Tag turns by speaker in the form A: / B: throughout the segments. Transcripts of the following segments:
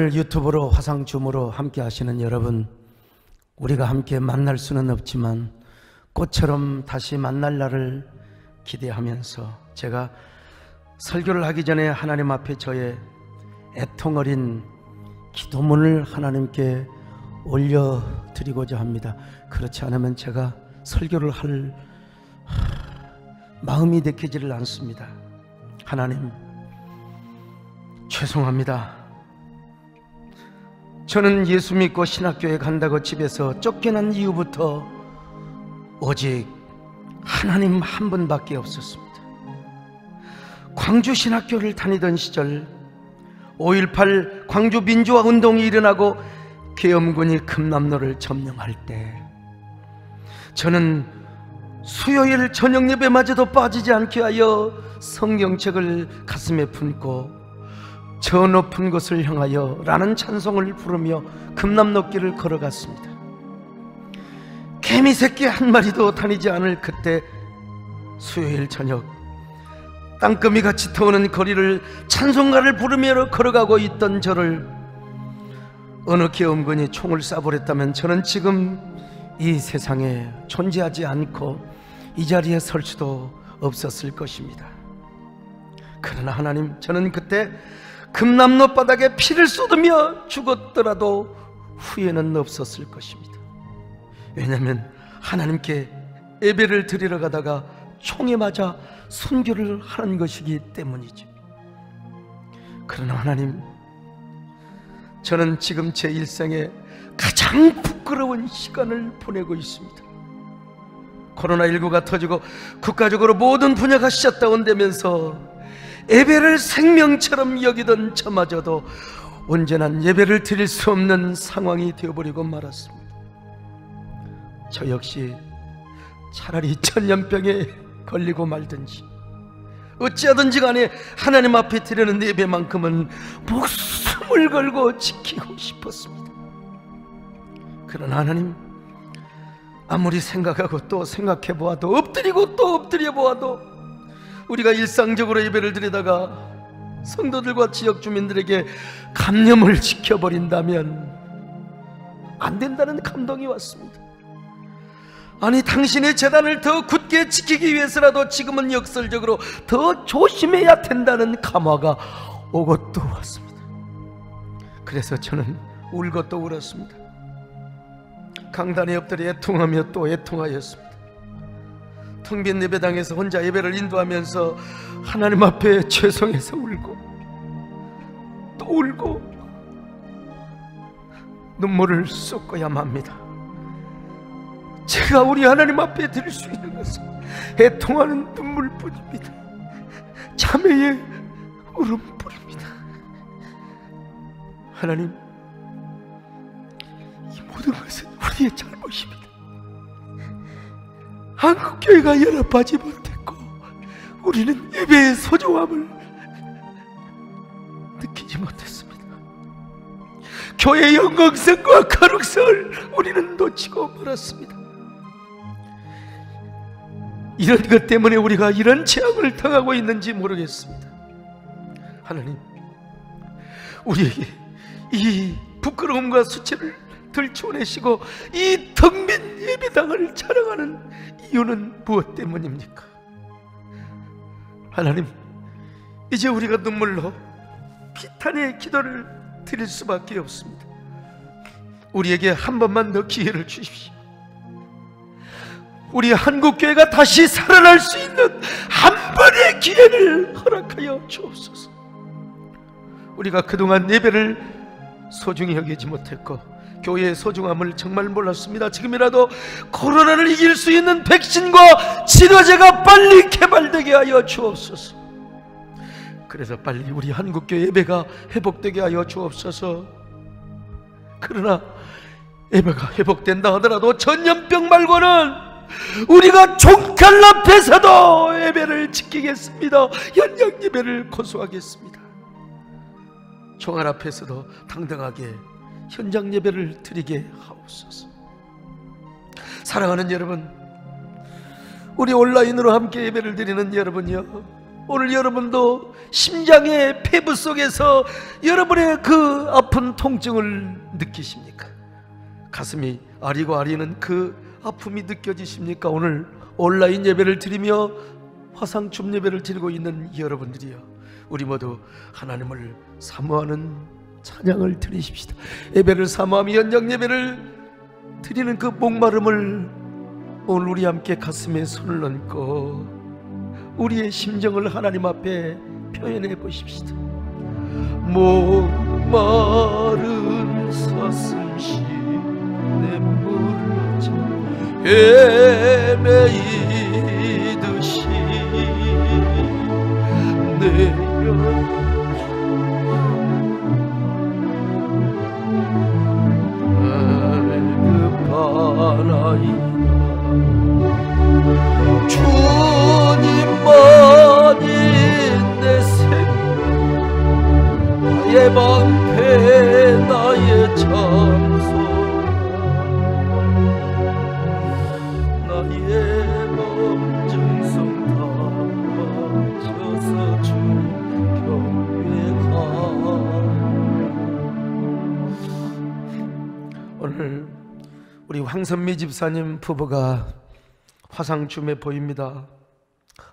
A: 오늘 유튜브로 화상줌으로 함께 하시는 여러분, 우리가 함께 만날 수는 없지만 꽃처럼 다시 만날 날을 기대하면서 제가 설교를 하기 전에 하나님 앞에 저의 애통어린 기도문을 하나님께 올려드리고자 합니다. 그렇지 않으면 제가 설교를 할 마음이 내키지를 않습니다. 하나님, 죄송합니다. 저는 예수 믿고 신학교에 간다고 집에서 쫓겨난 이후부터 오직 하나님 한 분밖에 없었습니다. 광주 신학교를 다니던 시절 5.18 광주 민주화 운동이 일어나고 계엄군이 금남로를 점령할 때 저는 수요일 저녁 예배마저도 빠지지 않게 하여 성경책을 가슴에 품고 저 높은 곳을 향하여 라는 찬송을 부르며 금남로길을 걸어갔습니다. 개미새끼 한 마리도 다니지 않을 그때 수요일 저녁 땅거미같이 터오는 거리를 찬송가를 부르며 걸어가고 있던 저를 어느 계엄군이 총을 쏴버렸다면 저는 지금 이 세상에 존재하지 않고 이 자리에 설 수도 없었을 것입니다. 그러나 하나님, 저는 그때 금남로 바닥에 피를 쏟으며 죽었더라도 후회는 없었을 것입니다. 왜냐하면 하나님께 예배를 드리러 가다가 총에 맞아 순교를 하는 것이기 때문이죠. 그러나 하나님, 저는 지금 제 일생에 가장 부끄러운 시간을 보내고 있습니다. 코로나19가 터지고 국가적으로 모든 분야가 셧다운되면서 예배를 생명처럼 여기던 저마저도 온전한 예배를 드릴 수 없는 상황이 되어버리고 말았습니다. 저 역시 차라리 천년병에 걸리고 말든지 어찌하든지 간에 하나님 앞에 드리는 예배만큼은 목숨을 걸고 지키고 싶었습니다. 그러나 하나님, 아무리 생각하고 또 생각해 보아도, 엎드리고 또 엎드려 보아도 우리가 일상적으로 예배를 드리다가 성도들과 지역 주민들에게 감염을 지켜버린다면 안 된다는 감동이 왔습니다. 아니, 당신의 재단을 더 굳게 지키기 위해서라도 지금은 역설적으로 더 조심해야 된다는 감화가 오고 또 왔습니다. 그래서 저는 울고 또 울었습니다. 강단에 엎드려 애통하며 또 애통하였습니다. 텅빈 예배당에서 혼자 예배를 인도하면서 하나님 앞에 죄송해서 울고 또 울고 눈물을 쏟고야만 합니다. 제가 우리 하나님 앞에 드릴 수 있는 것은 애통하는 눈물뿐입니다. 자매의 울음뿐입니다. 하나님, 이 모든 것은 우리의 잘못입니다. 한국교회가 연합하지 못했고 우리는 예배의 소중함을 느끼지 못했습니다. 교회의 영광성과 거룩성을 우리는 놓치고 말았습니다. 이런 것 때문에 우리가 이런 재앙을 당하고 있는지 모르겠습니다. 하나님, 우리에게 이 부끄러움과 수치를 들춰내시고 이 텅 빈 예배당을 자랑하는 이유는 무엇 때문입니까? 하나님, 이제 우리가 눈물로 비탄의 기도를 드릴 수밖에 없습니다. 우리에게 한 번만 더 기회를 주십시오. 우리 한국교회가 다시 살아날 수 있는 한 번의 기회를 허락하여 주옵소서. 우리가 그동안 예배를 소중히 여기지 못했고 교회의 소중함을 정말 몰랐습니다. 지금이라도 코로나를 이길 수 있는 백신과 치료제가 빨리 개발되게 하여 주옵소서. 그래서 빨리 우리 한국교회 예배가 회복되게 하여 주옵소서. 그러나 예배가 회복된다 하더라도 전염병 말고는 우리가 종칼 앞에서도 예배를 지키겠습니다. 현장 예배를 고수하겠습니다. 총알 앞에서도 당당하게 현장 예배를 드리게 하옵소서. 사랑하는 여러분, 우리 온라인으로 함께 예배를 드리는 여러분이요, 오늘 여러분도 심장의 폐부 속에서 여러분의 그 아픈 통증을 느끼십니까? 가슴이 아리고 아리는 그 아픔이 느껴지십니까? 오늘 온라인 예배를 드리며 화상춤 예배를 드리고 있는 여러분들이여, 우리 모두 하나님을 사모하는 찬양을 드리십시다. 예배를 사모하며 연장 예배를 드리는 그 목마름을 오늘 우리 함께 가슴에 손을 얹고 우리의 심정을 하나님 앞에 표현해 보십시다. 목마른 사슴시 냇물을 헤매이듯이 내려 갈급하나이다. 주님만이 내 생명, 나의 방패, 나의 장소, 나의 몸 정성 다 바쳐서 주 경배하리. 오늘 우리 황선미 집사님 부부가 화상춤에 보입니다.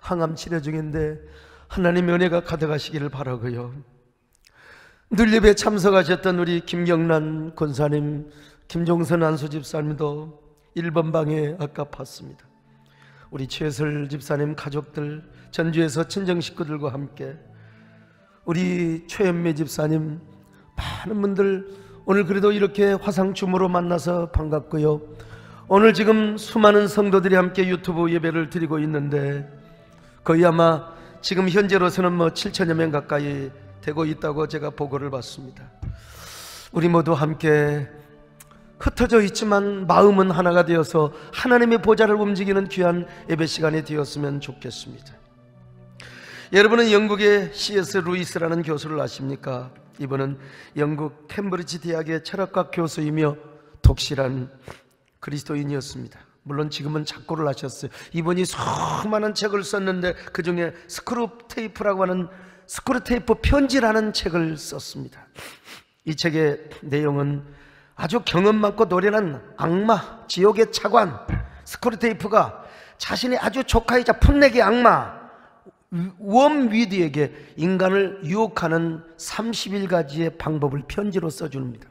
A: 항암 치료 중인데 하나님의 은혜가 가득하시기를 바라고요. 늘 예배에 참석하셨던 우리 김경란 권사님, 김종선 안수 집사님도 1번 방에 아까 봤습니다. 우리 최설 집사님 가족들, 전주에서 친정 식구들과 함께 우리 최연매 집사님, 많은 분들 오늘 그래도 이렇게 화상춤으로 만나서 반갑고요. 오늘 지금 수많은 성도들이 함께 유튜브 예배를 드리고 있는데 거의 아마 지금 현재로서는 7천여 명 가까이 되고 있다고 제가 보고를 받습니다. 우리 모두 함께 흩어져 있지만 마음은 하나가 되어서 하나님의 보좌를 움직이는 귀한 예배 시간이 되었으면 좋겠습니다. 여러분은 영국의 C.S. 루이스라는 교수를 아십니까? 이분은 영국 캠브리지 대학의 철학과 교수이며 독실한 그리스도인이었습니다. 물론 지금은 작고를 하셨어요. 이분이 수많은 책을 썼는데 그 중에 스크루테이프라고 하는 스크루테이프 편지라는 책을 썼습니다. 이 책의 내용은 아주 경험 많고 노련한 악마, 지옥의 차관 스크루테이프가 자신의 아주 조카이자 풋내기 악마 웜위드에게 인간을 유혹하는 31가지의 방법을 편지로 써줍니다.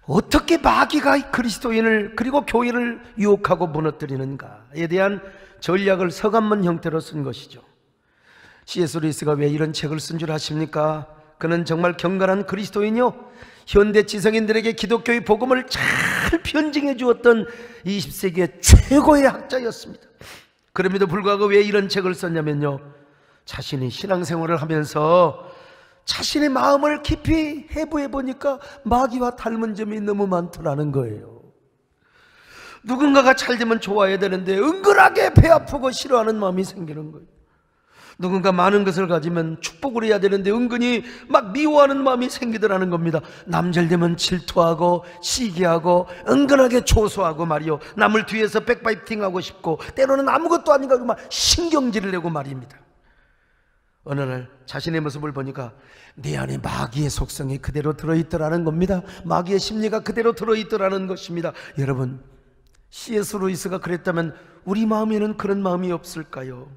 A: 어떻게 마귀가 그리스도인을 그리고 교회를 유혹하고 무너뜨리는가에 대한 전략을 서간문 형태로 쓴 것이죠. C.S. 루이스가 왜 이런 책을 쓴 줄 아십니까? 그는 정말 경건한 그리스도인이요, 현대 지성인들에게 기독교의 복음을 잘 편증해 주었던 20세기의 최고의 학자였습니다. 그럼에도 불구하고 왜 이런 책을 썼냐면요, 자신이 신앙생활을 하면서 자신의 마음을 깊이 해부해 보니까 마귀와 닮은 점이 너무 많더라는 거예요. 누군가가 잘 되면 좋아해야 되는데 은근하게 배 아프고 싫어하는 마음이 생기는 거예요. 누군가 많은 것을 가지면 축복을 해야 되는데 은근히 막 미워하는 마음이 생기더라는 겁니다. 남 잘 되면 질투하고 시기하고 은근하게 조소하고 말이요, 남을 뒤에서 백파이팅하고 싶고 때로는 아무것도 아닌 것 막 신경질을 내고 말입니다. 어느 날 자신의 모습을 보니까 내 안에 마귀의 속성이 그대로 들어있더라는 겁니다. 마귀의 심리가 그대로 들어있더라는 것입니다. 여러분, C.S. 루이스가 그랬다면 우리 마음에는 그런 마음이 없을까요?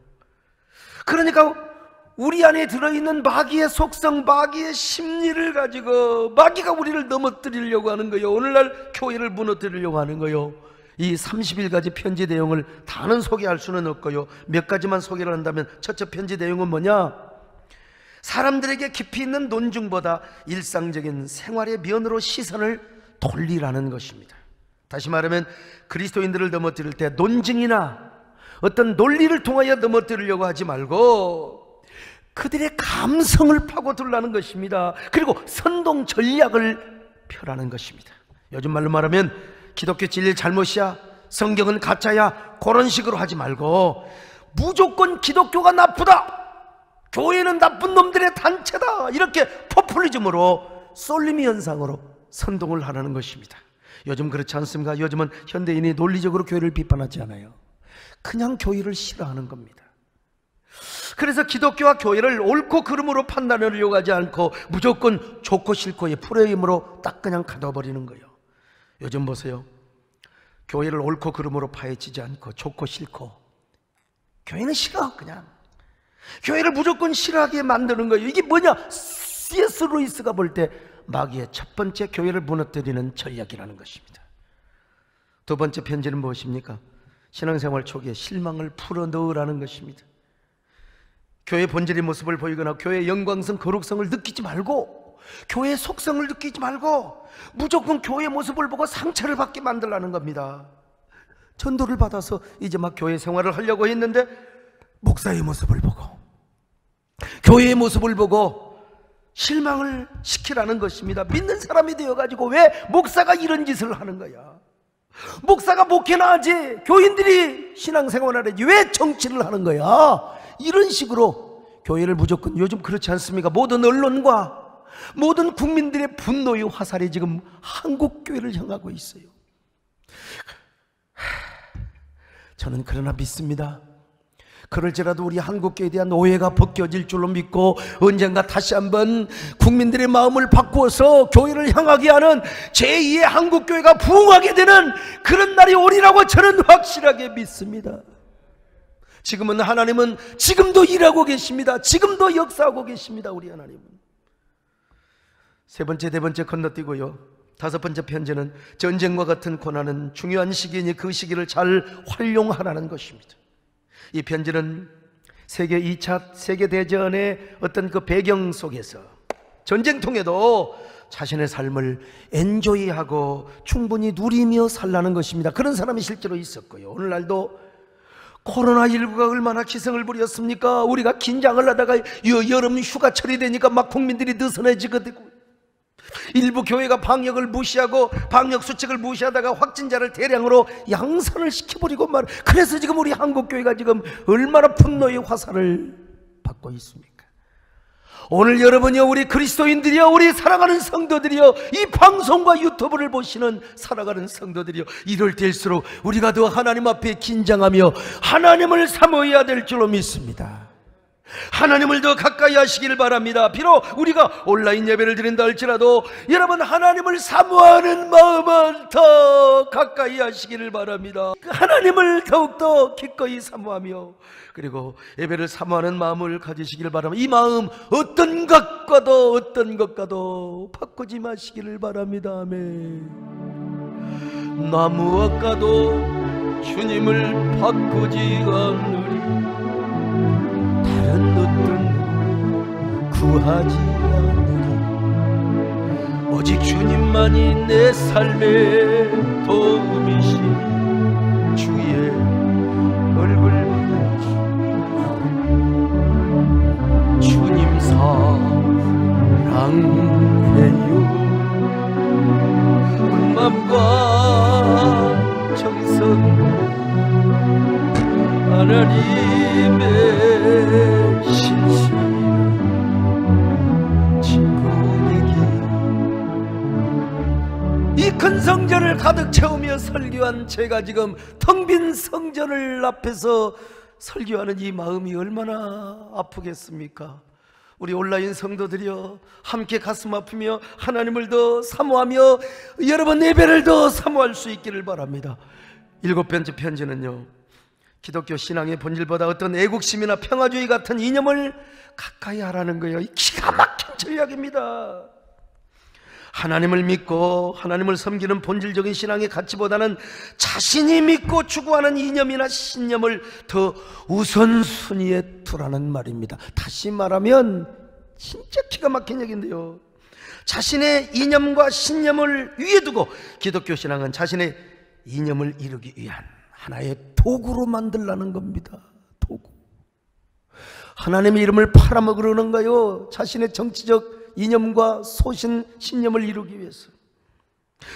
A: 그러니까 우리 안에 들어있는 마귀의 속성, 마귀의 심리를 가지고 마귀가 우리를 넘어뜨리려고 하는 거예요. 오늘날 교회를 무너뜨리려고 하는 거예요. 이 31가지 편지 내용을 다는 소개할 수는 없고요, 몇 가지만 소개를 한다면, 첫째 편지 내용은 뭐냐? 사람들에게 깊이 있는 논증보다 일상적인 생활의 면으로 시선을 돌리라는 것입니다. 다시 말하면 그리스도인들을 넘어뜨릴 때 논증이나 어떤 논리를 통하여 넘어뜨리려고 하지 말고 그들의 감성을 파고들라는 것입니다. 그리고 선동 전략을 펴라는 것입니다. 요즘 말로 말하면 기독교 진리 잘못이야, 성경은 가짜야, 그런 식으로 하지 말고 무조건 기독교가 나쁘다, 교회는 나쁜 놈들의 단체다, 이렇게 포퓰리즘으로 쏠림이 현상으로 선동을 하라는 것입니다. 요즘 그렇지 않습니까? 요즘은 현대인이 논리적으로 교회를 비판하지 않아요. 그냥 교회를 싫어하는 겁니다. 그래서 기독교와 교회를 옳고 그름으로 판단하려고 하지 않고 무조건 좋고 싫고의 프레임으로 딱 그냥 가둬버리는 거예요. 요즘 보세요. 교회를 옳고 그름으로 파헤치지 않고 좋고 싫고, 교회는 싫어, 그냥 교회를 무조건 싫어하게 만드는 거예요. 이게 뭐냐? C.S. 루이스가 볼 때 마귀의 첫 번째 교회를 무너뜨리는 전략이라는 것입니다. 두 번째 편지는 무엇입니까? 신앙생활 초기에 실망을 풀어넣으라는 것입니다. 교회의 본질의 모습을 보이거나 교회의 영광성, 거룩성을 느끼지 말고, 교회의 속성을 느끼지 말고 무조건 교회의 모습을 보고 상처를 받게 만들라는 겁니다. 전도를 받아서 이제 막 교회 생활을 하려고 했는데 목사의 모습을 보고, 교회의 모습을 보고 실망을 시키라는 것입니다. 믿는 사람이 되어가지고 왜 목사가 이런 짓을 하는 거야? 목사가 목회나 하지, 교인들이 신앙생활을 하지 왜 정치를 하는 거야? 이런 식으로 교회를 무조건, 요즘 그렇지 않습니까? 모든 언론과 모든 국민들의 분노의 화살이 지금 한국 교회를 향하고 있어요. 저는 그러나 믿습니다. 그럴지라도 우리 한국교회에 대한 오해가 벗겨질 줄로 믿고 언젠가 다시 한번 국민들의 마음을 바꾸어서 교회를 향하게 하는 제2의 한국교회가 부흥하게 되는 그런 날이 오리라고 저는 확실하게 믿습니다. 지금은 하나님은 지금도 일하고 계십니다. 지금도 역사하고 계십니다. 우리 하나님은. 세 번째, 네 번째 건너뛰고요. 다섯 번째 편지는 전쟁과 같은 고난은 중요한 시기이니 그 시기를 잘 활용하라는 것입니다. 이 편지는 세계 2차 세계대전의 어떤 그 배경 속에서 전쟁통에도 자신의 삶을 엔조이하고 충분히 누리며 살라는 것입니다. 그런 사람이 실제로 있었고요. 오늘날도 코로나19가 얼마나 기승을 부렸습니까? 우리가 긴장을 하다가 여름 휴가철이 되니까 막 국민들이 느슨해지거든요. 일부 교회가 방역을 무시하고 방역 수칙을 무시하다가 확진자를 대량으로 양산을 시켜버리고 말. 그래서 지금 우리 한국교회가 지금 얼마나 분노의 화살을 받고 있습니까? 오늘 여러분이요, 우리 그리스도인들이요, 우리 사랑하는 성도들이요, 이 방송과 유튜브를 보시는 사랑하는 성도들이요, 이럴 때일수록 우리가 더 하나님 앞에 긴장하며 하나님을 사모해야 될 줄로 믿습니다. 하나님을 더 가까이 하시기를 바랍니다. 비록 우리가 온라인 예배를 드린다 할지라도 여러분, 하나님을 사모하는 마음은 더 가까이 하시기를 바랍니다. 하나님을 더욱더 기꺼이 사모하며, 그리고 예배를 사모하는 마음을 가지시기를 바랍니다. 이 마음 어떤 것과도 바꾸지 마시기를 바랍니다. 아멘. 나무와과도 주님을 바꾸지 않으리, 다른 어떤 구하지 않으리, 오직 주님만이 내 삶의 도움이시니 주의 얼굴 보며 주님 사랑해요. 온 맘과 정성 하나님의 신실한 친구 되기. 이 큰 성전을 가득 채우며 설교한 제가 지금 텅 빈 성전을 앞에서 설교하는 이 마음이 얼마나 아프겠습니까? 우리 온라인 성도들이여, 함께 가슴 아프며 하나님을 더 사모하며 여러분 예배를 더 사모할 수 있기를 바랍니다. 일곱 번째 편지는요, 기독교 신앙의 본질보다 어떤 애국심이나 평화주의 같은 이념을 가까이 하라는 거예요. 이 기가 막힌 전략입니다. 하나님을 믿고 하나님을 섬기는 본질적인 신앙의 가치보다는 자신이 믿고 추구하는 이념이나 신념을 더 우선순위에 두라는 말입니다. 다시 말하면 진짜 기가 막힌 얘기인데요, 자신의 이념과 신념을 위에 두고 기독교 신앙은 자신의 이념을 이루기 위한 하나의 도구로 만들라는 겁니다. 도구. 하나님의 이름을 팔아먹으려는가요? 자신의 정치적 이념과 소신, 신념을 이루기 위해서.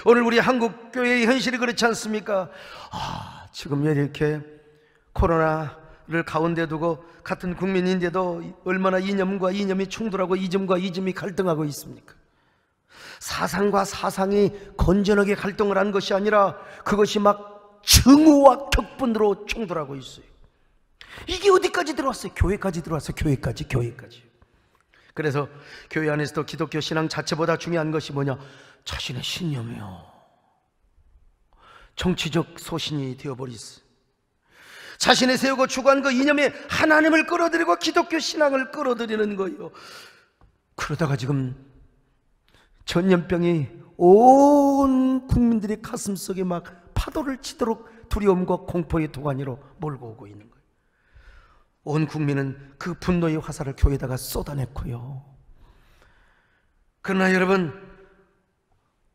A: 오늘 우리 한국교회의 현실이 그렇지 않습니까? 지금 이렇게 코로나를 가운데 두고 같은 국민인데도 얼마나 이념과 이념이 충돌하고 이즘과 이즘이 갈등하고 있습니까? 사상과 사상이 건전하게 갈등을 한 것이 아니라 그것이 막 증오와 격분으로 충돌하고 있어요. 이게 어디까지 들어왔어요? 교회까지 들어왔어요. 교회까지. 그래서 교회 안에서도 기독교 신앙 자체보다 중요한 것이 뭐냐? 자신의 신념이요. 정치적 소신이 되어버리지. 자신의 세우고 추구한 그 이념에 하나님을 끌어들이고 기독교 신앙을 끌어들이는 거예요. 그러다가 지금 전염병이 온 국민들의 가슴속에 막 파도를 치도록 두려움과 공포의 도가니로 몰고 오고 있는 거예요. 온 국민은 그 분노의 화살을 교회에다가 쏟아냈고요. 그러나 여러분,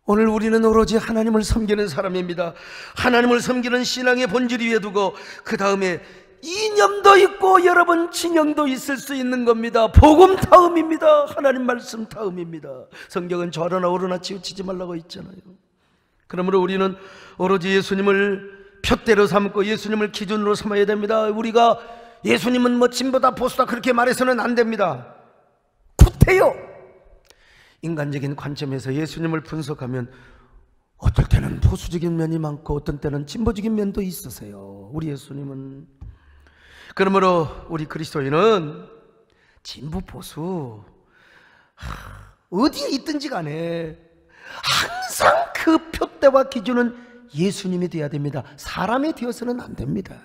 A: 오늘 우리는 오로지 하나님을 섬기는 사람입니다. 하나님을 섬기는 신앙의 본질 위에 두고 그 다음에 이념도 있고 여러분 진영도 있을 수 있는 겁니다. 복음 다음입니다. 하나님 말씀 다음입니다. 성경은 좌로나 우로나 치우치지 말라고 있잖아요. 그러므로 우리는 오로지 예수님을 표대로 삼고 예수님을 기준으로 삼아야 됩니다. 우리가 예수님은 뭐 진보다 보수다 그렇게 말해서는 안 됩니다. 구태여 인간적인 관점에서 예수님을 분석하면 어떨 때는 보수적인 면이 많고 어떤 때는 진보적인 면도 있으세요. 우리 예수님은. 그러므로 우리 그리스도인은 진보 보수 어디에 있든지 간에 항상 그 표대와 기준은 예수님이 되어야 됩니다. 사람이 되어서는 안 됩니다.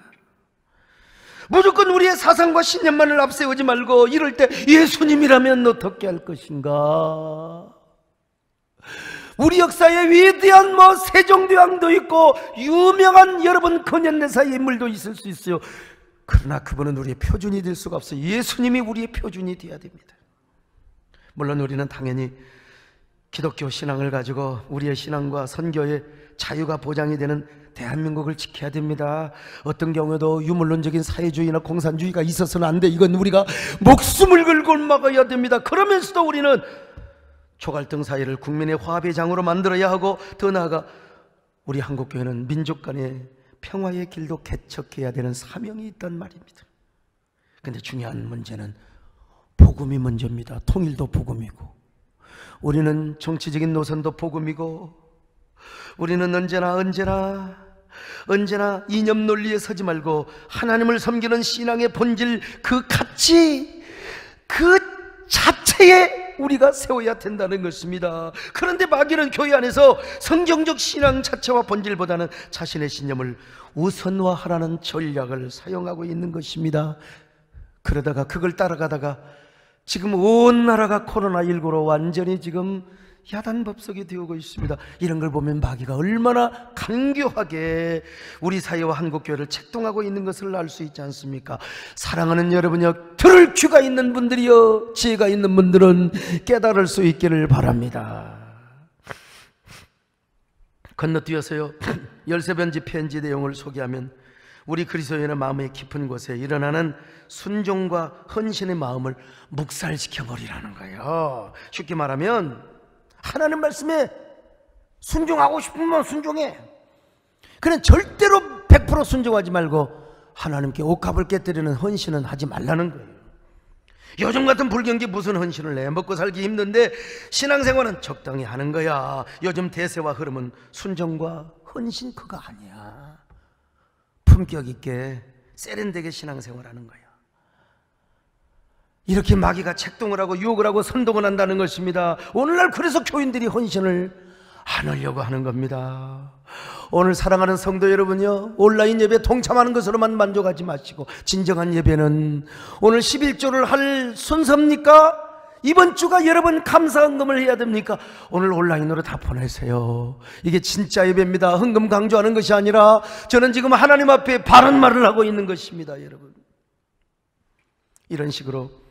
A: 무조건 우리의 사상과 신념만을 앞세우지 말고 이럴 때 예수님이라면 어떻게 할 것인가? 우리 역사에 위대한 세종대왕도 있고 유명한 여러분 근현대사의 인물도 있을 수 있어요. 그러나 그분은 우리의 표준이 될 수가 없어요. 예수님이 우리의 표준이 되어야 됩니다. 물론 우리는 당연히 기독교 신앙을 가지고 우리의 신앙과 선교의 자유가 보장이 되는 대한민국을 지켜야 됩니다. 어떤 경우에도 유물론적인 사회주의나 공산주의가 있어서는 안 돼. 이건 우리가 목숨을 걸고 막아야 됩니다. 그러면서도 우리는 초갈등 사회를 국민의 화합의 장으로 만들어야 하고, 더 나아가 우리 한국교회는 민족 간의 평화의 길도 개척해야 되는 사명이 있단 말입니다. 근데 중요한 문제는 복음이 먼저입니다. 통일도 복음이고, 우리는 정치적인 노선도 복음이고, 우리는 언제나 이념 논리에 서지 말고 하나님을 섬기는 신앙의 본질, 그 가치, 그 자체에 우리가 세워야 된다는 것입니다. 그런데 마귀는 교회 안에서 성경적 신앙 자체와 본질보다는 자신의 신념을 우선화하라는 전략을 사용하고 있는 것입니다. 그러다가 그걸 따라가다가 지금 온 나라가 코로나19로 완전히 지금 야단법석이 되어오고 있습니다. 이런 걸 보면 마귀가 얼마나 간교하게 우리 사회와 한국교회를 책동하고 있는 것을 알 수 있지 않습니까? 사랑하는 여러분이여, 들을 귀가 있는 분들이여, 지혜가 있는 분들은 깨달을 수 있기를 바랍니다. 건너뛰어서요, 열세번째 편지 내용을 소개하면 우리 그리스도인의 마음의 깊은 곳에 일어나는 순종과 헌신의 마음을 묵살시켜버리라는 거예요. 쉽게 말하면 하나님 말씀에 순종하고 싶으면 순종해. 그냥 절대로 100% 순종하지 말고 하나님께 옷값을 깨뜨리는 헌신은 하지 말라는 거예요. 요즘 같은 불경기 무슨 헌신을 해? 먹고 살기 힘든데 신앙생활은 적당히 하는 거야. 요즘 대세와 흐름은 순종과 헌신 그거 아니야. 품격 있게 세련되게 신앙생활하는 거야. 이렇게 마귀가 책동을 하고 유혹을 하고 선동을 한다는 것입니다. 오늘날 그래서 교인들이 헌신을 안 하려고 하는 겁니다. 오늘 사랑하는 성도 여러분요, 온라인 예배 동참하는 것으로만 만족하지 마시고 진정한 예배는 오늘 11조를 할 순서입니까? 이번 주가 여러분 감사헌금을 해야 됩니까? 오늘 온라인으로 다 보내세요. 이게 진짜 예배입니다. 헌금 강조하는 것이 아니라 저는 지금 하나님 앞에 바른 말을 하고 있는 것입니다. 여러분, 이런 식으로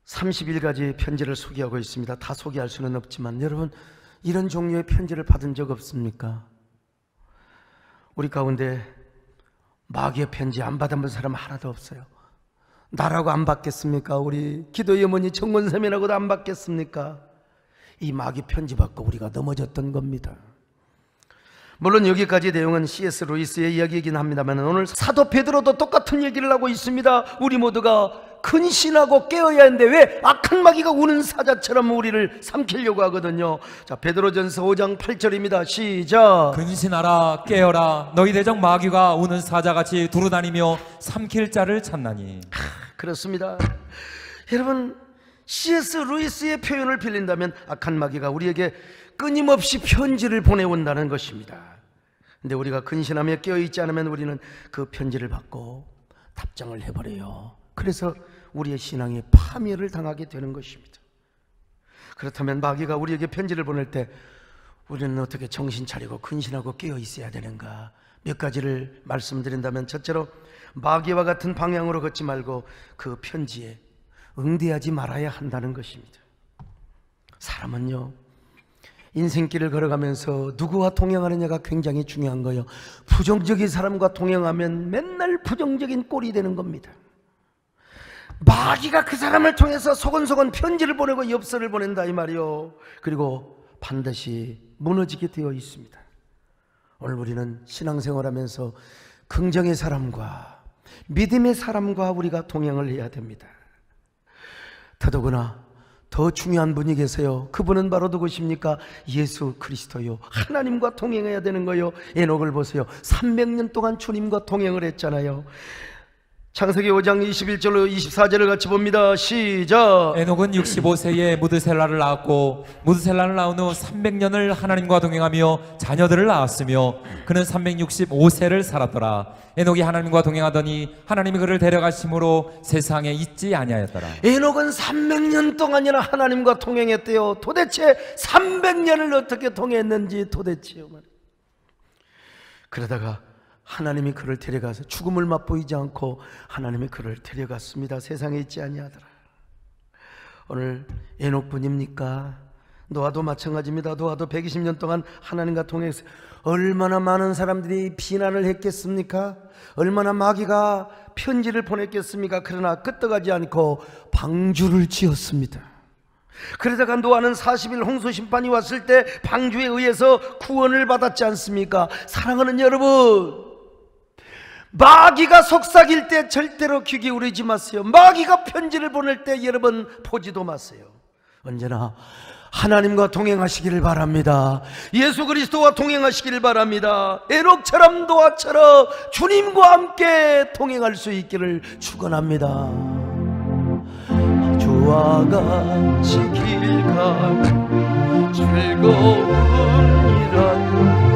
A: 31가지 편지를 소개하고 있습니다. 다 소개할 수는 없지만 여러분, 이런 종류의 편지를 받은 적 없습니까? 우리 가운데 마귀의 편지 안 받아본 사람 하나도 없어요. 나라고 안 받겠습니까? 우리 기도의 어머니 정원세면하고도 안 받겠습니까? 이 마귀 편지 받고 우리가 넘어졌던 겁니다. 물론 여기까지 내용은 C.S. 루이스의 이야기이긴 합니다만 오늘 사도 베드로도 똑같은 얘기를 하고 있습니다. 우리 모두가 근신하고 깨어야 하는데 왜 악한 마귀가 우는 사자처럼 우리를 삼키려고 하거든요. 자, 베드로전서 5장 8절입니다. 시작.
B: 근신하라 깨어라 너희 대적 마귀가 우는 사자같이 두루다니며 삼킬 자를 찾나니.
A: 그렇습니다. 여러분, C.S. 루이스의 표현을 빌린다면 악한 마귀가 우리에게 끊임없이 편지를 보내온다는 것입니다. 근데 우리가 근신하며 깨어있지 않으면 우리는 그 편지를 받고 답장을 해버려요. 그래서 우리의 신앙이 파멸을 당하게 되는 것입니다. 그렇다면 마귀가 우리에게 편지를 보낼 때 우리는 어떻게 정신 차리고 근신하고 깨어 있어야 되는가? 몇 가지를 말씀드린다면, 첫째로 마귀와 같은 방향으로 걷지 말고 그 편지에 응대하지 말아야 한다는 것입니다. 사람은요, 인생길을 걸어가면서 누구와 동행하느냐가 굉장히 중요한 거예요. 부정적인 사람과 동행하면 맨날 부정적인 꼴이 되는 겁니다. 마귀가 그 사람을 통해서 소곤소곤 편지를 보내고 엽서를 보낸다 이 말이요. 그리고 반드시 무너지게 되어 있습니다. 오늘 우리는 신앙생활하면서 긍정의 사람과 믿음의 사람과 우리가 동행을 해야 됩니다. 더더구나 더 중요한 분이 계세요. 그분은 바로 누구십니까? 예수 그리스도요. 하나님과 동행해야 되는 거요. 에녹을 보세요. 300년 동안 주님과 동행을 했잖아요. 창세기 5장 21절로 24절을 같이 봅니다. 시작.
B: 에녹은 65세에 무드셀라를 낳았고 무드셀라를 낳은 후 300년을 하나님과 동행하며 자녀들을 낳았으며 그는 365세를 살았더라. 에녹이 하나님과 동행하더니 하나님이 그를 데려가심으로 세상에 있지 아니하였더라.
A: 에녹은 300년 동안이나 하나님과 동행했대요. 도대체 300년을 어떻게 동행했는지 도대체요. 그러다가 하나님이 그를 데려가서 죽음을 맛보이지 않고 하나님이 그를 데려갔습니다. 세상에 있지 아니하더라. 오늘 에녹뿐입니까? 노아도 마찬가지입니다. 노아도 120년 동안 하나님과 동행해서 얼마나 많은 사람들이 비난을 했겠습니까? 얼마나 마귀가 편지를 보냈겠습니까? 그러나 끄떡하지 않고 방주를 지었습니다. 그러다가 노아는 40일 홍수 심판이 왔을 때 방주에 의해서 구원을 받았지 않습니까? 사랑하는 여러분, 마귀가 속삭일 때 절대로 귀 기울이지 마세요. 마귀가 편지를 보낼 때 여러분 보지도 마세요. 언제나 하나님과 동행하시기를 바랍니다. 예수 그리스도와 동행하시기를 바랍니다. 에녹처럼 노아처럼 주님과 함께 동행할 수 있기를 축원합니다. 주와 같이 길 가는 즐거운 일하는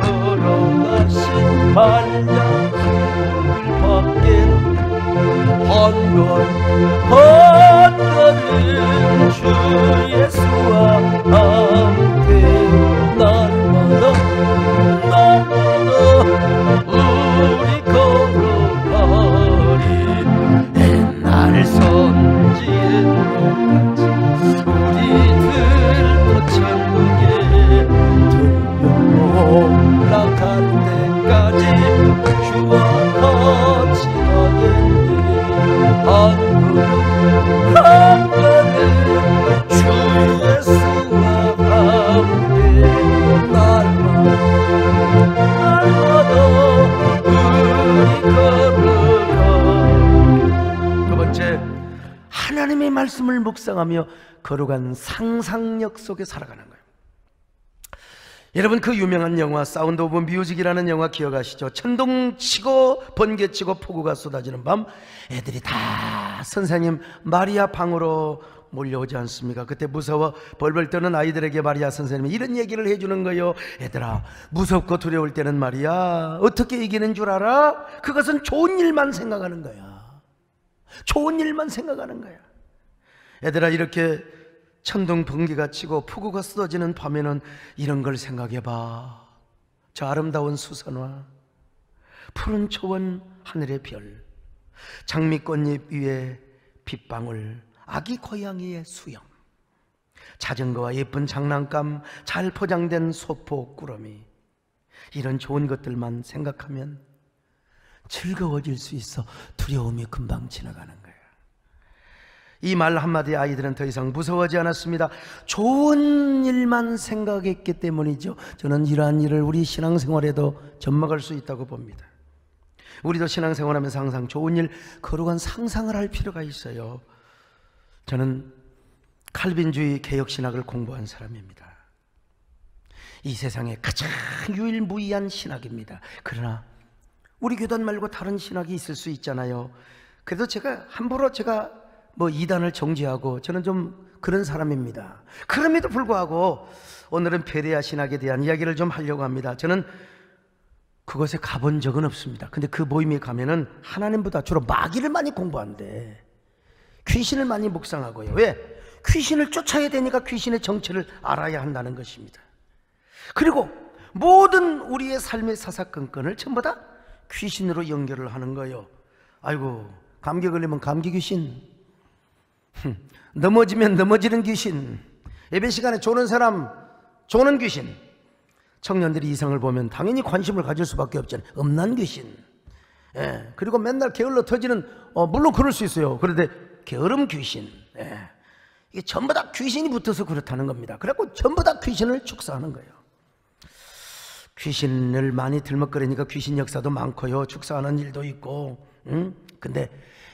A: 걸어가신 발자국을 받겠네. 한 걸음 주 예수와 함께 날마다 우리 걸어가리. 옛날 선지의 똑같이 우리들도 천국에 올라갈 때까지 주와 같이 가겠네. 한 걸음 주 예수와 함께 날마다 우리 걸어가. 두 번째, 하나님의 말씀을 묵상하며 걸어가는 상상력 속에 살아가는 거예요. 여러분, 그 유명한 영화 사운드 오브 뮤직이라는 영화 기억하시죠? 천둥치고 번개치고 폭우가 쏟아지는 밤 애들이 다 선생님 마리아 방으로 몰려오지 않습니까? 그때 무서워 벌벌 떠는 아이들에게 마리아 선생님이 이런 얘기를 해주는 거예요. 얘들아, 무섭고 두려울 때는 말이야, 어떻게 이기는 줄 알아? 그것은 좋은 일만 생각하는 거야. 좋은 일만 생각하는 거야. 얘들아, 이렇게 천둥 번개가 치고 폭우가 쏟아지는 밤에는 이런 걸 생각해봐. 저 아름다운 수선화, 푸른 초원, 하늘의 별, 장미꽃잎 위에 빗방울, 아기 고양이의 수염, 자전거와 예쁜 장난감, 잘 포장된 소포 꾸러미, 이런 좋은 것들만 생각하면 즐거워질 수 있어. 두려움이 금방 지나가는 거예요. 이 말 한마디에 아이들은 더 이상 무서워하지 않았습니다. 좋은 일만 생각했기 때문이죠. 저는 이러한 일을 우리 신앙생활에도 접목할 수 있다고 봅니다. 우리도 신앙생활하면서 항상 좋은 일, 거룩한 상상을 할 필요가 있어요. 저는 칼빈주의 개혁신학을 공부한 사람입니다. 이 세상에 가장 유일무이한 신학입니다. 그러나 우리 교단 말고 다른 신학이 있을 수 있잖아요. 그래도 제가 함부로 뭐 이단을 정죄하고 저는 좀 그런 사람입니다. 그럼에도 불구하고 오늘은 페레아 신학에 대한 이야기를 좀 하려고 합니다. 저는 그곳에 가본 적은 없습니다. 근데 그 모임에 가면은 하나님보다 주로 마귀를 많이 공부한대. 귀신을 많이 묵상하고요. 왜? 귀신을 쫓아야 되니까 귀신의 정체를 알아야 한다는 것입니다. 그리고 모든 우리의 삶의 사사건건을 전부 다 귀신으로 연결을 하는 거예요. 아이고, 감기 걸리면 감기 귀신, 넘어지면 넘어지는 귀신, 예배 시간에 조는 사람 조는 귀신, 청년들이 이성을 보면 당연히 관심을 가질 수밖에 없잖아요. 음란 귀신. 예, 그리고 맨날 게을러 터지는, 물론 그럴 수 있어요. 그런데 게으름 귀신. 예, 이게 전부 다 귀신이 붙어서 그렇다는 겁니다. 그래갖고 전부 다 귀신을 축사하는 거예요. 귀신을 많이 들먹거리니까 귀신 역사도 많고요, 축사하는 일도 있고. 근데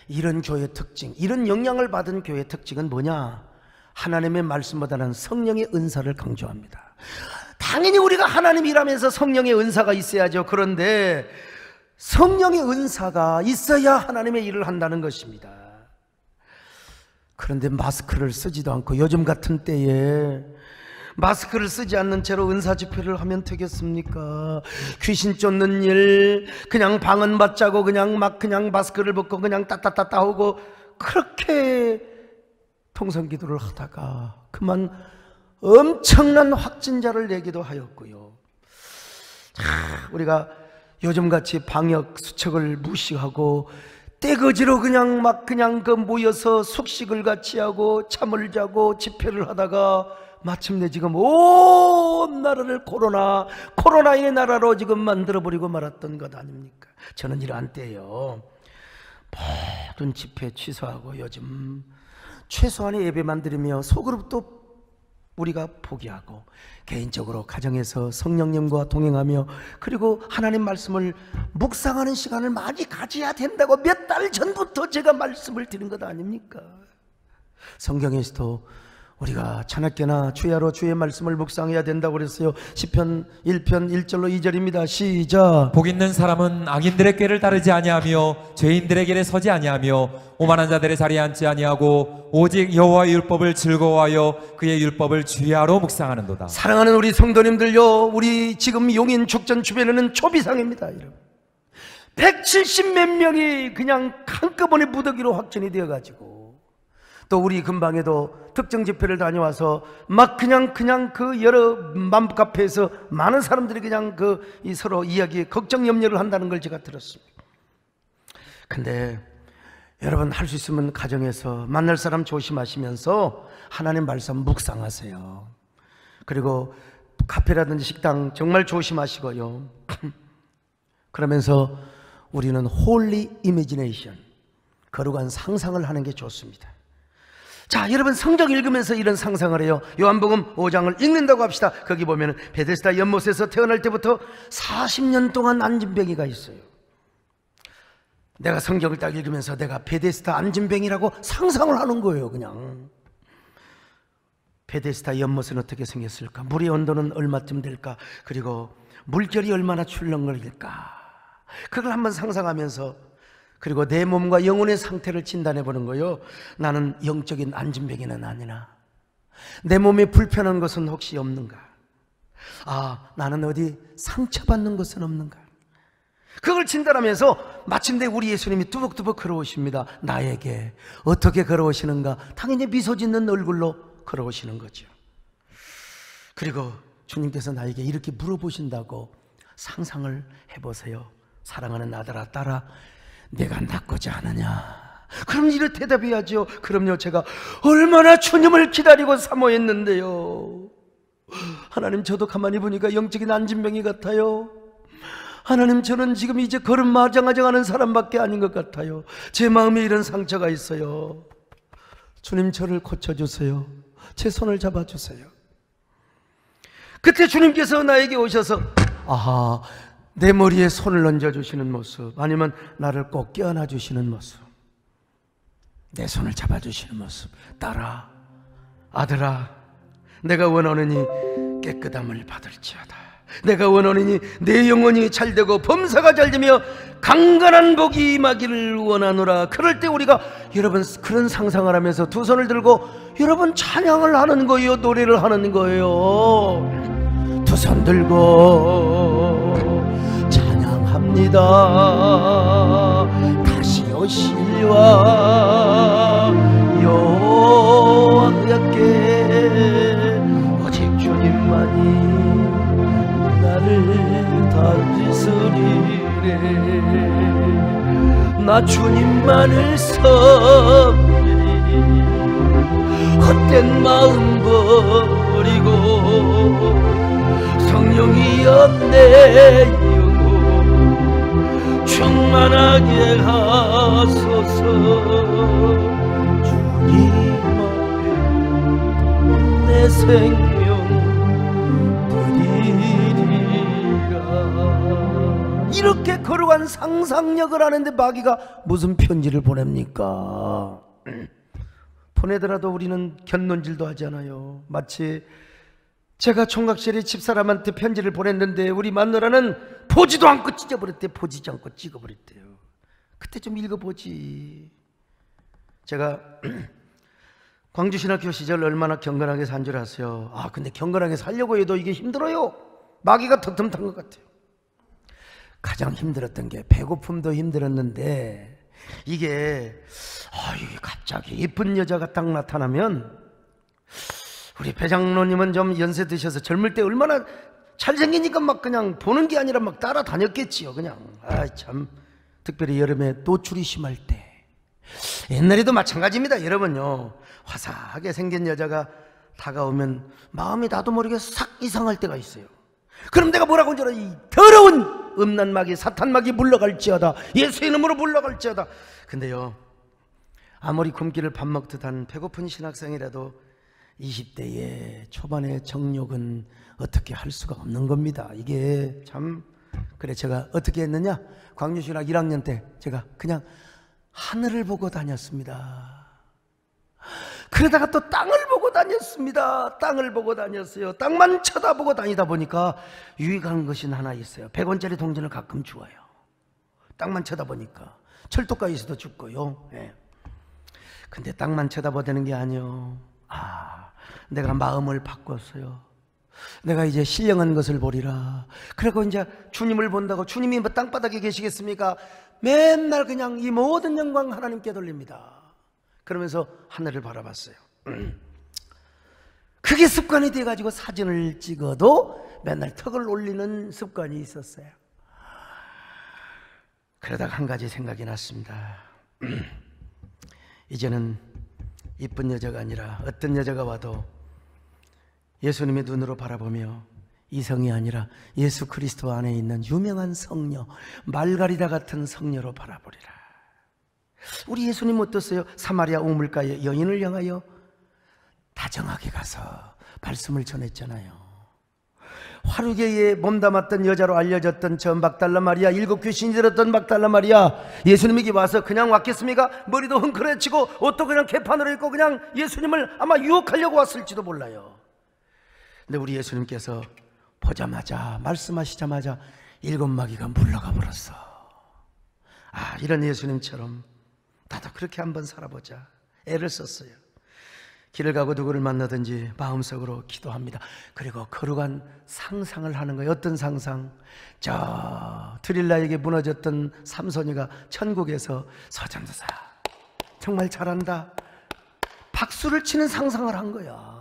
A: 이런 교회의 특징, 이런 영향을 받은 교회의 특징은 뭐냐? 하나님의 말씀보다는 성령의 은사를 강조합니다. 당연히 우리가 하나님 일하면서 성령의 은사가 있어야죠. 그런데 성령의 은사가 있어야 하나님의 일을 한다는 것입니다. 그런데 마스크를 쓰지도 않고 요즘 같은 때에 마스크를 쓰지 않는 채로 은사 집회를 하면 되겠습니까? 귀신 쫓는 일, 그냥 방언 받자고 그냥 마스크를 벗고 그냥 따따따따 하고 그렇게 통성기도를 하다가 그만 엄청난 확진자를 내기도 하였고요. 우리가 요즘같이 방역 수칙을 무시하고 떼거지로 그냥 모여서 숙식을 같이 하고 잠을 자고 집회를 하다가 마침내 지금 온 나라를 코로나의 나라로 지금 만들어버리고 말았던 것 아닙니까? 저는 이러한 때요, 모든 집회 취소하고 요즘 최소한의 예배만 드리며 소그룹도 우리가 포기하고 개인적으로 가정에서 성령님과 동행하며 그리고 하나님 말씀을 묵상하는 시간을 많이 가져야 된다고 몇 달 전부터 제가 말씀을 드린 것 아닙니까? 성경에서도 우리가 자나깨나 주야로 주의 말씀을 묵상해야 된다고 그랬어요. 시편 1편 1절로 2절입니다. 시작.
B: 복 있는 사람은 악인들의 꾀를 따르지 아니하며 죄인들의 길에 서지 아니하며 오만한 자들의 자리에 앉지 아니하고 오직 여호와의 율법을 즐거워하여 그의 율법을 주야로 묵상하는도다.
A: 사랑하는 우리 성도님들요, 우리 지금 용인 축전 주변에는 초비상입니다. 170 몇 명이 그냥 한꺼번에 무더기로 확진이 되어가지고, 또 우리 근방에도 특정 집회를 다녀와서 그냥 그 여러 맘카페에서 많은 사람들이 그냥 이 서로 이야기에 걱정 염려를 한다는 걸 제가 들었습니다. 근데 여러분, 할 수 있으면 가정에서 만날 사람 조심하시면서 하나님 말씀 묵상하세요. 그리고 카페라든지 식당 정말 조심하시고요. 그러면서 우리는 홀리 이미지네이션, 거룩한 상상을 하는 게 좋습니다. 자, 여러분, 성경 읽으면서 이런 상상을 해요. 요한복음 5장을 읽는다고 합시다. 거기 보면 베데스다 연못에서 태어날 때부터 40년 동안 안진뱅이가 있어요. 내가 성경을 딱 읽으면서 내가 베데스다 안진뱅이라고 상상을 하는 거예요. 그냥 베데스다 연못은 어떻게 생겼을까? 물의 온도는 얼마쯤 될까? 그리고 물결이 얼마나 출렁거릴까? 그걸 한번 상상하면서, 그리고 내 몸과 영혼의 상태를 진단해 보는 거예요. 나는 영적인 안진뱅이는 아니나, 내 몸에 불편한 것은 혹시 없는가? 나는 어디 상처받는 것은 없는가? 그걸 진단하면서 마침내 우리 예수님이 뚜벅뚜벅 걸어오십니다. 나에게 어떻게 걸어오시는가? 당연히 미소 짓는 얼굴로 걸어오시는 거죠. 그리고 주님께서 나에게 이렇게 물어보신다고 상상을 해보세요. 사랑하는 아들아, 딸아, 내가 낫고자 하느냐? 그럼 이렇게 대답해야죠. 그럼요, 제가 얼마나 주님을 기다리고 사모했는데요. 하나님, 저도 가만히 보니까 영적인 안진뱅이 같아요. 하나님, 저는 지금 이제 걸음 마장하는 사람밖에 아닌 것 같아요. 제 마음에 이런 상처가 있어요. 주님, 저를 고쳐주세요. 제 손을 잡아주세요. 그때 주님께서 나에게 오셔서, 내 머리에 손을 얹어주시는 모습, 아니면 나를 꼭 껴안아 주시는 모습, 내 손을 잡아주시는 모습. 딸아, 아들아, 내가 원하느니 깨끗함을 받을지어다. 내가 원하느니 내 영혼이 잘되고 범사가 잘되며 강건한 복이 임하기를 원하노라. 그럴 때 우리가 여러분 그런 상상을 하면서 두 손을 들고 여러분 찬양을 하는 거예요. 노래를 하는 거예요. 두 손 들고 찬양합니다. 다시 오실와 여호와께 오직 주님만이 나를 다스리네. 나 주님만을 섬기리. 헛된 마음 버리고 성령이여 내 영혼 충만하게 하소서. 주님 앞에 내 생명 이렇게 거룩한 상상력을 하는데 마귀가 무슨 편지를 보냅니까? 보내더라도 우리는 견눈질도 하지 않아요. 마치 제가 총각실에 집사람한테 편지를 보냈는데 우리 마누라는 보지도 않고 찢어버렸대요. 보지도 않고 찍어버렸대요. 그때 좀 읽어보지. 제가 광주신학교 시절 얼마나 경건하게 산 줄 아세요? 아, 근데 경건하게 살려고 해도 이게 힘들어요. 마귀가 턱틈탄 것 같아요. 가장 힘들었던 게 배고픔도 힘들었는데 이게 갑자기 이쁜 여자가 딱 나타나면 우리 배장로님은 좀 연세 드셔서 젊을 때 얼마나 잘생기니까 막 그냥 보는 게 아니라 막 따라다녔겠지요. 그냥 참 특별히 여름에 노출이 심할 때 옛날에도 마찬가지입니다. 여러분요, 화사하게 생긴 여자가 다가오면 마음이 나도 모르게 싹 이상할 때가 있어요. 그럼 내가 뭐라고 한 줄 알아? 이 더러운 음란마귀 사탄마귀 물러갈지어다. 예수의 이름으로 물러갈지어다. 근데요, 아무리 굶기를 밥 먹듯 한 배고픈 신학생이라도 20대의 초반의 정욕은 어떻게 할 수가 없는 겁니다. 이게 참. 그래 제가 어떻게 했느냐, 광주신학 1학년 때 제가 그냥 하늘을 보고 다녔습니다. 그러다가 또 땅을 보고 다녔습니다. 땅을 보고 다녔어요. 땅만 쳐다보고 다니다 보니까 유익한 것이 하나 있어요. 100원짜리 동전을 가끔 주어요. 땅만 쳐다보니까. 철도가에서도 죽고요. 네. 근데 땅만 쳐다보다는 게 아니요. 내가 마음을 바꿨어요. 내가 이제 신령한 것을 보리라. 그리고 이제 주님을 본다고. 주님이 뭐 땅바닥에 계시겠습니까? 맨날 그냥 이 모든 영광 하나님께 돌립니다. 그러면서 하늘을 바라봤어요. 그게 습관이 돼가지고 사진을 찍어도 맨날 턱을 올리는 습관이 있었어요. 그러다가 한 가지 생각이 났습니다. 이제는 이쁜 여자가 아니라 어떤 여자가 와도 예수님의 눈으로 바라보며 이성이 아니라 예수 그리스도 안에 있는 유명한 성녀, 말가리다 같은 성녀로 바라보리라. 우리 예수님 어떠세요? 사마리아 우물가에 여인을 향하여 다정하게 가서 말씀을 전했잖아요. 화루개에 몸담았던 여자로 알려졌던 저 막달라 마리아, 7 귀신이 들었던 막달라 마리아, 예수님에게 와서 그냥 왔겠습니까? 머리도 흥그레치고 옷도 그냥 개판으로 입고 그냥 예수님을 아마 유혹하려고 왔을지도 몰라요. 근데 우리 예수님께서 보자마자, 말씀하시자마자 7 마귀가 물러가 버렸어. 이런 예수님처럼 나도 그렇게 한번 살아보자. 애를 썼어요. 길을 가고 누구를 만나든지 마음속으로 기도합니다. 그리고 거룩한 상상을 하는 거예요. 어떤 상상? 저 드릴라에게 무너졌던 삼손이가 천국에서 서전도사 정말 잘한다, 박수를 치는 상상을 한 거야.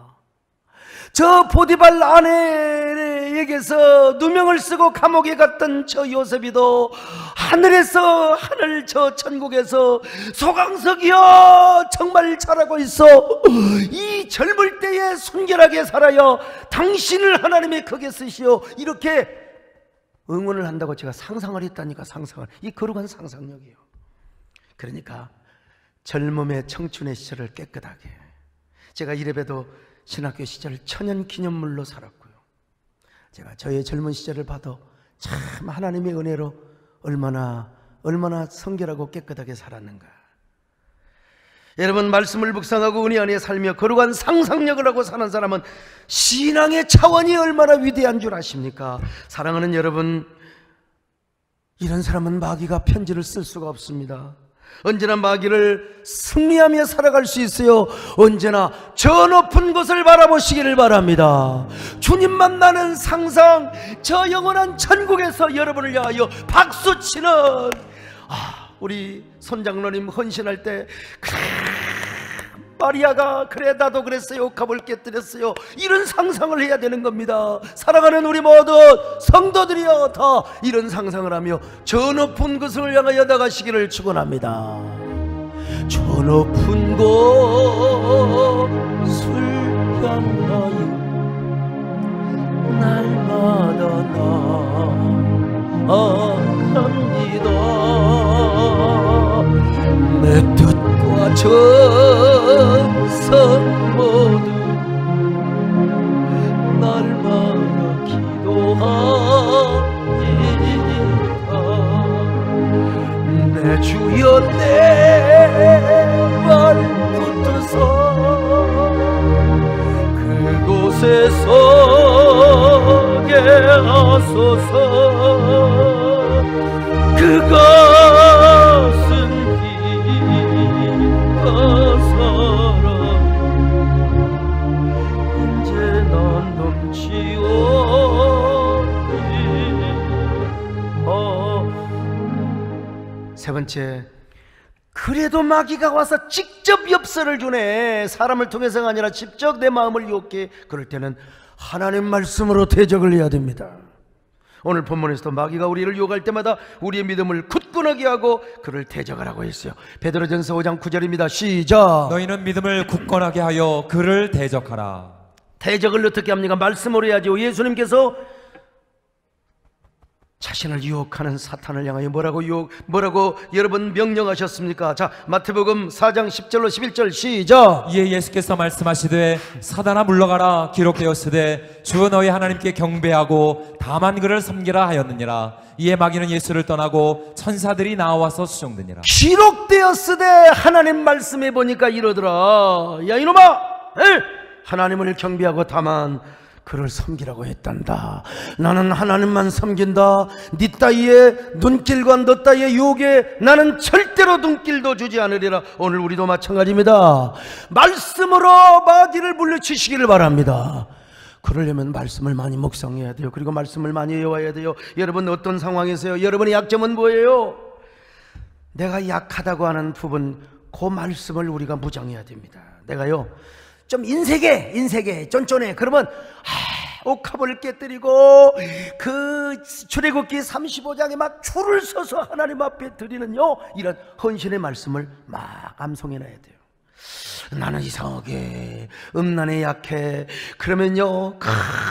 A: 저 보디발 아내에게서 누명을 쓰고 감옥에 갔던 저 요셉이도 하늘에서, 하늘 저 천국에서 소강석이여 정말 잘하고 있어, 이 젊을 때에 순결하게 살아요, 당신을 하나님의 크게 쓰시오, 이렇게 응원을 한다고 제가 상상을 했다니까. 상상을, 이 거룩한 상상력이에요. 그러니까 젊음의 청춘의 시절을 깨끗하게, 제가 이래봬도 신학교 시절 천연 기념물로 살았고요. 제가 저의 젊은 시절을 봐도 참 하나님의 은혜로 얼마나 성결하고 깨끗하게 살았는가. 여러분, 말씀을 묵상하고 은혜 안에 살며 거룩한 상상력을 하고 사는 사람은 신앙의 차원이 얼마나 위대한 줄 아십니까? 사랑하는 여러분, 이런 사람은 마귀가 편지를 쓸 수가 없습니다. 언제나 마귀를 승리하며 살아갈 수 있어요. 언제나 저 높은 곳을 바라보시기를 바랍니다. 주님 만나는 상상, 저 영원한 천국에서 여러분을 위하여 박수치는 우리 손장로님 헌신할 때 마리아가 그래 나도 그랬어요, 갑을 깨뜨렸어요, 이런 상상을 해야 되는 겁니다. 사랑하는 우리 모든 성도들이여 다 이런 상상을 하며 저 높은 곳을 향하여 나가시기를 축원합니다. 저 높은 곳을 향하여 날마다 나아갑니다. 내 뜻과 정성 모두 날마다 기도하리라. 내 주여 내 발 붙어서 그곳에 서게 하소서. 그것은 사랑 이제 난 넘치오니. 세 번째, 그래도 마귀가 와서 직접 엽서를 주네. 사람을 통해서가 아니라 직접 내 마음을 유혹해. 그럴 때는 하나님 말씀으로 대적을 해야 됩니다. 오늘 본문에서도 마귀가 우리를 유혹할 때마다 우리의 믿음을 굳건하게 하고 그를 대적하라고 했어요. 베드로전서 5장 9절입니다. 시작.
B: 너희는 믿음을 굳건하게 하여 그를 대적하라.
A: 대적을 어떻게 합니까? 말씀으로 해야죠. 예수님께서 자신을 유혹하는 사탄을 향하여 뭐라고 여러분 명령하셨습니까? 자, 마태복음 4장 10절로 11절 시작.
B: 이에 예수께서 말씀하시되 사단아 물러가라, 기록되었으되 주 너희 하나님께 경배하고 다만 그를 섬기라 하였느니라. 이에 마귀는 예수를 떠나고 천사들이 나와서 수종드니라.
A: 기록되었으되 하나님 말씀해 보니까 이러더라. 야 이놈아, 하나님을 경배하고 다만 그를 섬기라고 했단다. 나는 하나님만 섬긴다. 네 따위의 눈길과 너 따위의 유혹에 나는 절대로 눈길도 주지 않으리라. 오늘 우리도 마찬가지입니다. 말씀으로 마귀를 물리치시기를 바랍니다. 그러려면 말씀을 많이 묵상해야 돼요. 그리고 말씀을 많이 외워야 돼요. 여러분 어떤 상황에서요? 여러분의 약점은 뭐예요? 내가 약하다고 하는 부분, 그 말씀을 우리가 무장해야 됩니다. 내가요 좀 인색해 쫀쫀해. 그러면 옥합을 깨뜨리고 그 출애굽기 35장에 막 줄을 서서 하나님 앞에 드리는요 이런 헌신의 말씀을 막 암송해놔야 돼요. 나는 이상하게 음란에 약해. 그러면요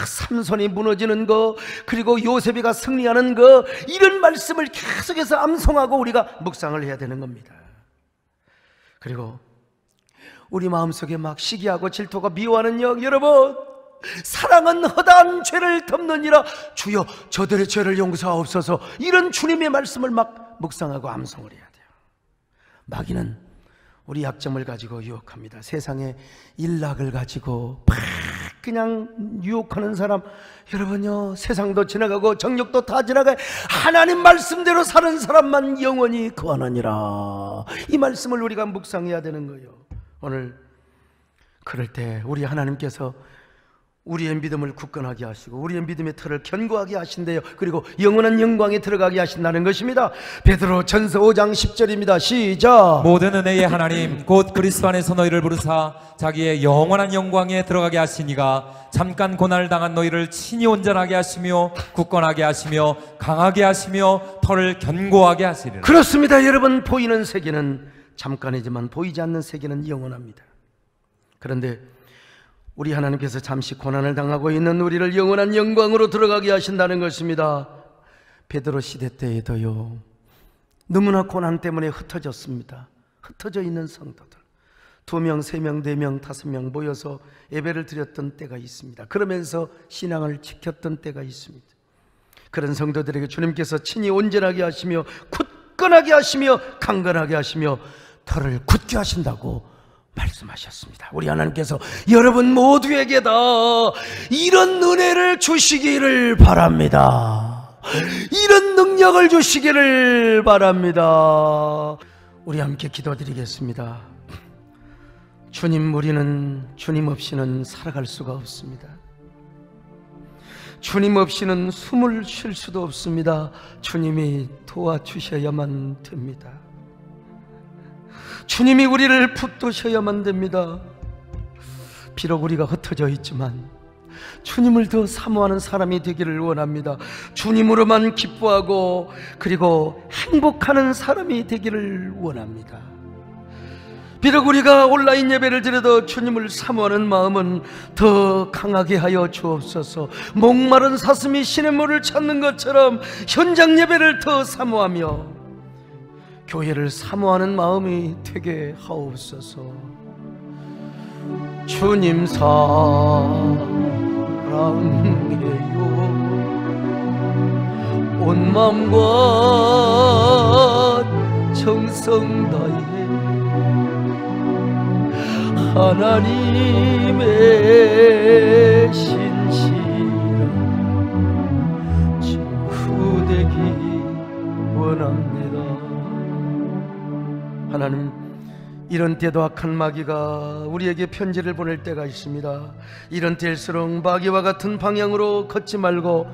A: 삼손이 무너지는 거, 그리고 요셉이가 승리하는 거, 이런 말씀을 계속해서 암송하고 우리가 묵상을 해야 되는 겁니다. 그리고 우리 마음속에 막 시기하고 질투가 미워하는 여러분, 사랑은 허다한 죄를 덮느니라. 주여 저들의 죄를 용서하옵소서. 이런 주님의 말씀을 막 묵상하고 암송을 해야 돼요. 마귀는 우리 약점을 가지고 유혹합니다. 세상의 일락을 가지고 막 그냥 유혹하는 사람, 여러분요 세상도 지나가고 정욕도 다 지나가 하나님 말씀대로 사는 사람만 영원히 거하느니라. 이 말씀을 우리가 묵상해야 되는 거예요. 오늘 그럴 때 우리 하나님께서 우리의 믿음을 굳건하게 하시고 우리의 믿음의 틀을 견고하게 하신대요. 그리고 영원한 영광에 들어가게 하신다는 것입니다. 베드로 전서 5장 10절입니다. 시작.
B: 모든 은혜의 하나님 곧 그리스도 안에서 너희를 부르사 자기의 영원한 영광에 들어가게 하시니가 잠깐 고난을 당한 너희를 친히 온전하게 하시며 굳건하게 하시며 강하게 하시며 털을 견고하게 하시리라.
A: 그렇습니다. 여러분, 보이는 세계는 잠깐이지만 보이지 않는 세계는 영원합니다. 그런데 우리 하나님께서 잠시 고난을 당하고 있는 우리를 영원한 영광으로 들어가게 하신다는 것입니다. 베드로 시대 때에도요 너무나 고난 때문에 흩어졌습니다. 흩어져 있는 성도들 2명, 3명, 4명, 5명 모여서 예배를 드렸던 때가 있습니다. 그러면서 신앙을 지켰던 때가 있습니다. 그런 성도들에게 주님께서 친히 온전하게 하시며 굳건하게 하시며 강건하게 하시며 털을 굳게 하신다고 말씀하셨습니다. 우리 하나님께서 여러분 모두에게 다 이런 은혜를 주시기를 바랍니다. 이런 능력을 주시기를 바랍니다. 우리 함께 기도드리겠습니다. 주님, 우리는 주님 없이는 살아갈 수가 없습니다. 주님 없이는 숨을 쉴 수도 없습니다. 주님이 도와주셔야만 됩니다. 주님이 우리를 붙드셔야만 됩니다. 비록 우리가 흩어져 있지만 주님을 더 사모하는 사람이 되기를 원합니다. 주님으로만 기뻐하고 그리고 행복하는 사람이 되기를 원합니다. 비록 우리가 온라인 예배를 드려도 주님을 사모하는 마음은 더 강하게 하여 주옵소서. 목마른 사슴이 신의 물을 찾는 것처럼 현장 예배를 더 사모하며 교회를 사모하는 마음이 되게 하옵소서. 주님 사랑해요. 온 마음과 정성 다해 하나님의 신실한 친구 되기 원합니다. 하나님, 이런 때도 악한 마귀가 우리에게 편지를 보낼 때가 있습니다. 이런 때일수록 마귀와 같은 방향으로 걷지 말고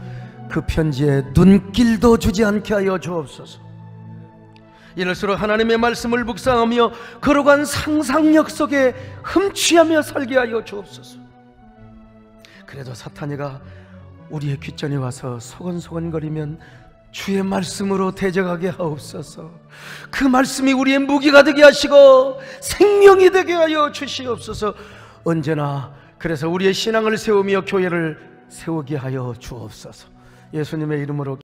A: 그 편지에 눈길도 주지 않게 하여 주옵소서. 이럴수록 하나님의 말씀을 묵상하며 걸어간 상상력 속에 흠취하며 살게 하여 주옵소서. 그래도 사탄이가 우리의 귓전에 와서 소곤소곤거리면 주의 말씀으로 대적하게 하옵소서. 그 말씀이 우리의 무기가 되게 하시고 생명이 되게 하여 주시옵소서. 언제나 그래서 우리의 신앙을 세우며 교회를 세우게 하여 주옵소서. 예수님의 이름으로